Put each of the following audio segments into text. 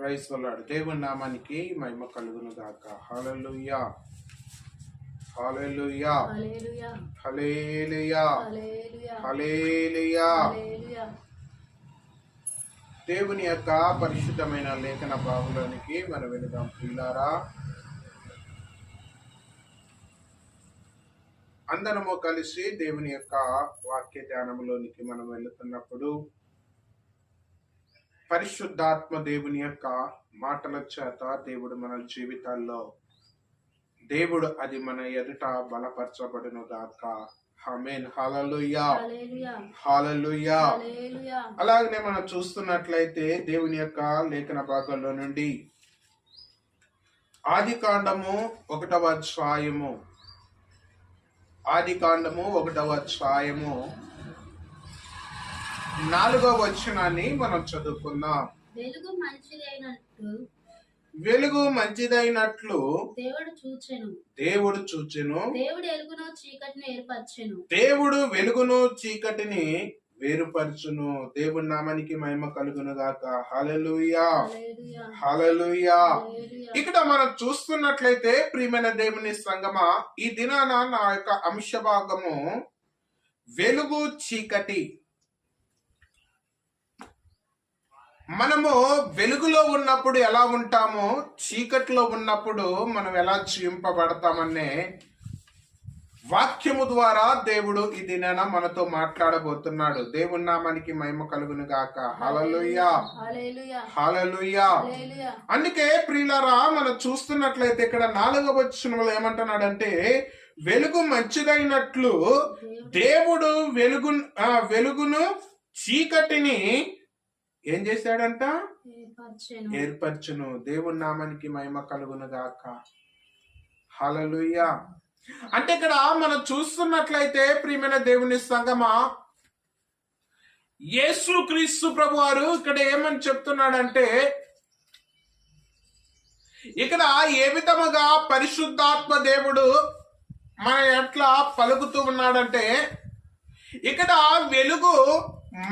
Praise the lord. దేవుని నామానికి మహిమ కలుగును గాక. హల్లెలూయా, హల్లెలూయా, హల్లెలూయా, హల్లెలూయా. దేవుని యొక్క పరిశుద్ధమైన లేఖన భాగంలోనికి మనం వెళదాం ప్రియులారా. అందరము కలిసి దేవుని యొక్క వాక్య ధ్యానంలోనికి మనం వెళుతున్నప్పుడు పరిశుద్ధాత్మ దేవుని యొక్క మాటల చేత దేవుడు మన జీవితాల్లో దేవుడు అది మన ఎదుట బలపరచబడును గాక. ఆమేన్. హల్లెలూయా, హల్లెలూయా. అలాగనే మనం చూస్తున్నట్లయితే దేవుని యొక్క లేఖన భాగంలో నుండి ఆదికాండము 1వ అధ్యాయము 4వ వచనాన్ని మనం చదువుకుందాం. వెలుగు మంచిదైనట్లు దేవుడు చూచెను. దేవుడు వెలుగును చీకటిని వేరుపరచును. దేవుని నామానికి మహిమ కలుగును గాక. హల్లెలూయా, హల్లెలూయా. ఇక్కడ మనం చూస్తున్నట్లయితే ప్రియమైన దేవుని సంగమా, ఈ దినాన నా యొక్క అంశ భాగము వెలుగు చీకటి. మనము వెలుగులో ఉన్నప్పుడు ఎలా ఉంటామో, చీకటిలో ఉన్నప్పుడు మనం ఎలా జీవింపబడతామనే వాక్యము ద్వారా దేవుడు ఈ దినాన మనతో మాట్లాడబోతున్నాడు. దేవుని నామానికి మహిమ కలుగును గాక. హల్లెలూయా, హల్లెలూయా. అందుకే ప్రియులారా, మనం చూస్తున్నట్లయితే ఇక్కడ 4వ వచనంలో ఏమంటున్నాడంటే, వెలుగు మంచిదైనట్లు దేవుడు వెలుగును చీకటిని ఏం చేశాడంట? ఏర్పరచును. దేవుని నామానికి మహిమ కలుగును గాక. హల్లెలూయా. అంటే ఇక్కడ మనం చూస్తున్నట్లయితే ప్రియమైన దేవుని సంగమా, యేసుక్రీస్తు ప్రభువారు ఇక్కడ ఏమని చెప్తున్నాడంటే, ఇక్కడ ఏ విధముగా పరిశుద్ధాత్మ దేవుడు మన ఎట్లా పలుకుతూ ఉన్నాడంటే, ఇక్కడ వెలుగు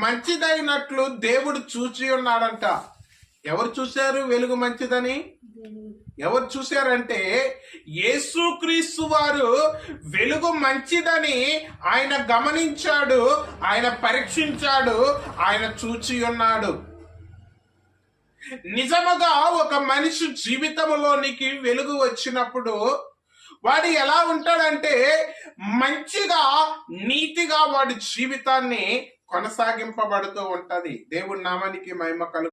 మంచిదైనట్లు దేవుడు చూచి ఉన్నాడంట. ఎవరు చూశారు వెలుగు మంచిదని? ఎవరు చూశారంటే యేసుక్రీస్తు వారు వెలుగు మంచిదని ఆయన గమనించాడు, ఆయన పరీక్షించాడు, ఆయన చూచి ఉన్నాడు. నిజముగా ఒక మనిషి జీవితంలోనికి వెలుగు వచ్చినప్పుడు వాడు ఎలా ఉంటాడంటే, మంచిగా నీతిగా వాడి జీవితాన్ని కొనసాగింపబడుతూ ఉంటది. దేవుడి నామానికి మహిమ కలుగు.